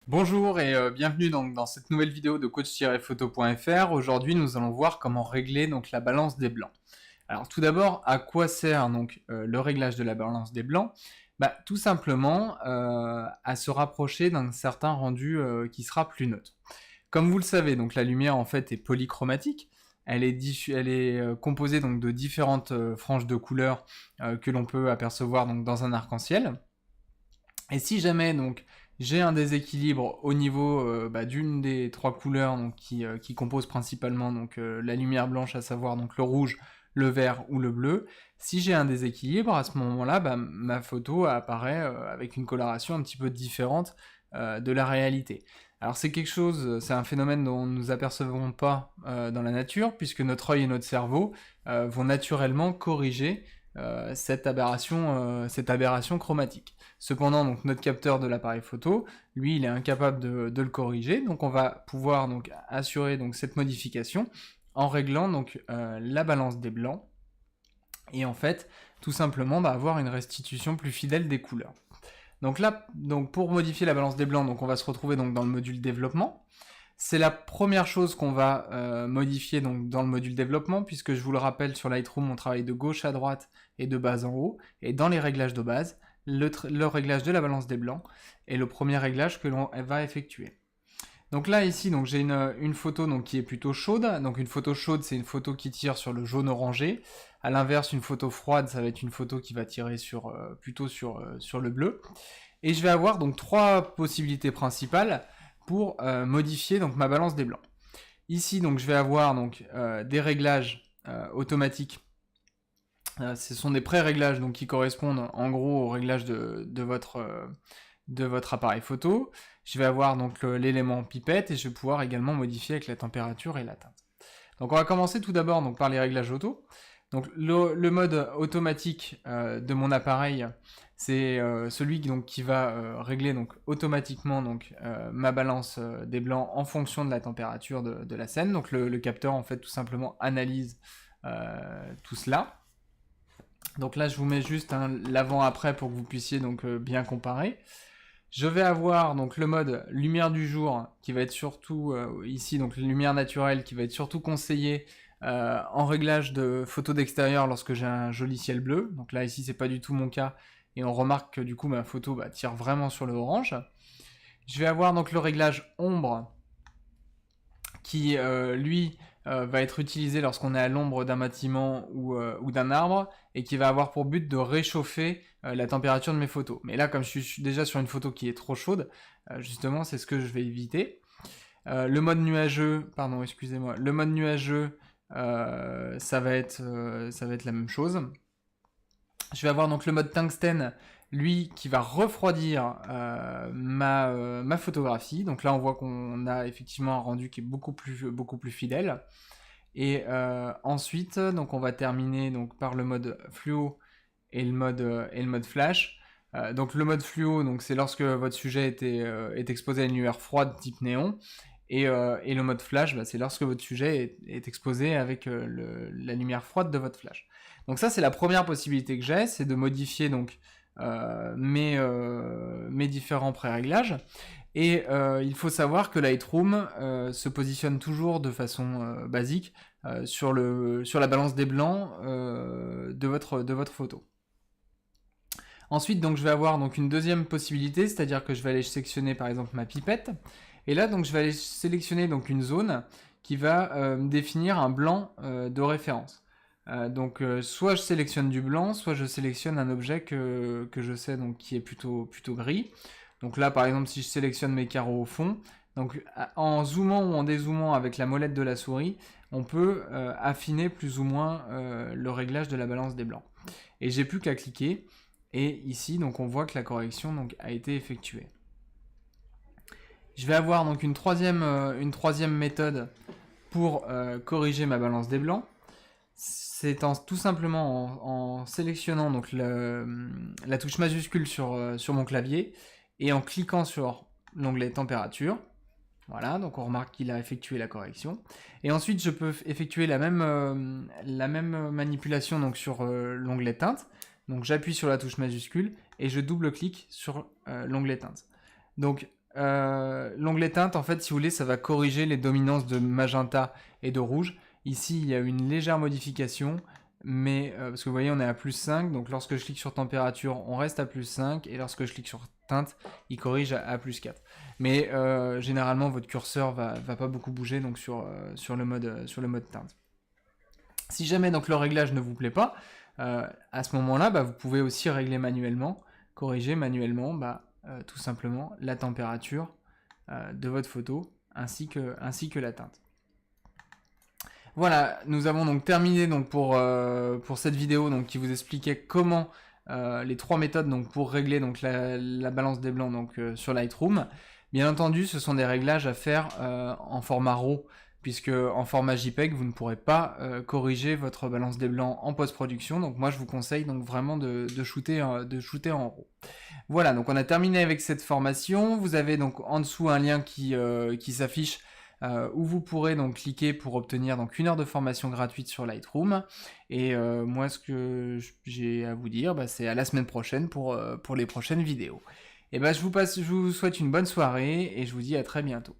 Bonjour et bienvenue donc dans cette nouvelle vidéo de coach-photo.fr. Aujourd'hui, nous allons voir comment régler donc la balance des blancs. Alors tout d'abord, à quoi sert donc le réglage de la balance des blancs? Tout simplement à se rapprocher d'un certain rendu qui sera plus neutre. Comme vous le savez, donc la lumière en fait est polychromatique. Elle est composée donc de différentes franges de couleurs que l'on peut apercevoir donc dans un arc-en-ciel. Et si jamais donc j'ai un déséquilibre au niveau d'une des trois couleurs donc, qui composent principalement donc, la lumière blanche, à savoir donc le rouge, le vert ou le bleu, si j'ai un déséquilibre, à ce moment-là, ma photo apparaît avec une coloration un petit peu différente de la réalité. Alors c'est un phénomène dont nous apercevons pas dans la nature, puisque notre œil et notre cerveau vont naturellement corriger cette aberration chromatique. Cependant, donc, notre capteur de l'appareil photo, lui, il est incapable de le corriger, donc on va pouvoir donc, assurer donc, cette modification en réglant donc, la balance des blancs, et en fait, tout simplement avoir une restitution plus fidèle des couleurs. Donc là, donc, pour modifier la balance des blancs, donc, on va se retrouver donc, dans le module développement. C'est la première chose qu'on va modifier donc, dans le module développement, puisque je vous le rappelle, sur Lightroom, on travaille de gauche à droite et de bas en haut, et dans les réglages de base, le réglage de la balance des blancs est le premier réglage que l'on va effectuer. Donc là, ici, donc j'ai une photo donc, qui est plutôt chaude. Donc une photo chaude, c'est une photo qui tire sur le jaune orangé. À l'inverse, une photo froide, ça va être une photo qui va tirer plutôt sur le bleu. Et je vais avoir donc trois possibilités principales pour modifier donc ma balance des blancs. Ici, donc je vais avoir donc des réglages automatiques. Ce sont des pré-réglages donc qui correspondent en gros au réglage de votre appareil photo. Je vais avoir donc l'élément pipette et je vais pouvoir également modifier avec la température et la teinte. Donc on va commencer tout d'abord donc par les réglages auto. Donc le mode automatique de mon appareil, c'est celui donc, qui va régler donc, automatiquement donc, ma balance des blancs en fonction de la température de la scène. Donc le capteur en fait tout simplement analyse tout cela. Donc là je vous mets juste l'avant-après pour que vous puissiez donc bien comparer. Je vais avoir donc le mode lumière du jour qui va être surtout ici donc lumière naturelle qui va être surtout conseillé en réglage de photos d'extérieur lorsque j'ai un joli ciel bleu. Donc là ici c'est pas du tout mon cas et on remarque que du coup ma photo tire vraiment sur le orange. Je vais avoir donc le réglage ombre qui lui va être utilisé lorsqu'on est à l'ombre d'un bâtiment ou d'un arbre et qui va avoir pour but de réchauffer la température de mes photos. Mais là, comme je suis déjà sur une photo qui est trop chaude, justement, c'est ce que je vais éviter. Le mode nuageux, pardon, excusez-moi, le mode nuageux, ça va être la même chose. Je vais avoir donc le mode tungstène, lui, qui va refroidir ma photographie. Donc là, on voit qu'on a effectivement un rendu qui est beaucoup plus fidèle. Et ensuite, donc on va terminer donc par le mode fluo et le mode flash. Donc le mode fluo, donc c'est lorsque votre sujet est exposé à une lumière froide type néon. Et le mode flash, c'est lorsque votre sujet est exposé avec la lumière froide de votre flash. Donc ça, c'est la première possibilité que j'ai, c'est de modifier donc mes différents pré-réglages. Et il faut savoir que Lightroom se positionne toujours de façon basique sur la balance des blancs de votre photo. Ensuite, donc, je vais avoir donc, une deuxième possibilité, c'est-à-dire que je vais aller sélectionner par exemple ma pipette. Et là, donc, je vais aller sélectionner donc, une zone qui va définir un blanc de référence. Soit je sélectionne du blanc, soit je sélectionne un objet que je sais donc, qui est plutôt gris. Donc là, par exemple, si je sélectionne mes carreaux au fond, donc en zoomant ou en dézoomant avec la molette de la souris, on peut affiner plus ou moins le réglage de la balance des blancs. Et j'ai plus qu'à cliquer, et ici, donc on voit que la correction donc, a été effectuée. Je vais avoir donc une troisième méthode pour corriger ma balance des blancs. C'est tout simplement en sélectionnant donc la touche majuscule sur mon clavier et en cliquant sur l'onglet température. Voilà, donc on remarque qu'il a effectué la correction. Et ensuite, je peux effectuer la même manipulation donc, sur l'onglet teinte. Donc j'appuie sur la touche majuscule et je double-clique sur l'onglet teinte. Donc l'onglet teinte, en fait, si vous voulez, ça va corriger les dominances de magenta et de rouge. Ici, il y a une légère modification, mais parce que vous voyez, on est à plus 5, donc lorsque je clique sur température, on reste à plus 5, et lorsque je clique sur teinte, il corrige à plus 4. Mais généralement, votre curseur va pas beaucoup bouger donc sur le mode teinte. Si jamais donc le réglage ne vous plaît pas, à ce moment-là, vous pouvez aussi régler manuellement, corriger manuellement tout simplement la température de votre photo ainsi que la teinte. Voilà, nous avons donc terminé donc pour cette vidéo donc, qui vous expliquait comment les 3 méthodes donc, pour régler donc, la balance des blancs donc, sur Lightroom. Bien entendu, ce sont des réglages à faire en format RAW, puisque en format JPEG, vous ne pourrez pas corriger votre balance des blancs en post-production. Donc moi, je vous conseille donc vraiment de shooter en RAW. Voilà, donc on a terminé avec cette formation. Vous avez donc en dessous un lien qui s'affiche où vous pourrez donc cliquer pour obtenir donc 1 heure de formation gratuite sur Lightroom. Et moi, ce que j'ai à vous dire, c'est à la semaine prochaine pour les prochaines vidéos. Et je vous souhaite une bonne soirée et je vous dis à très bientôt.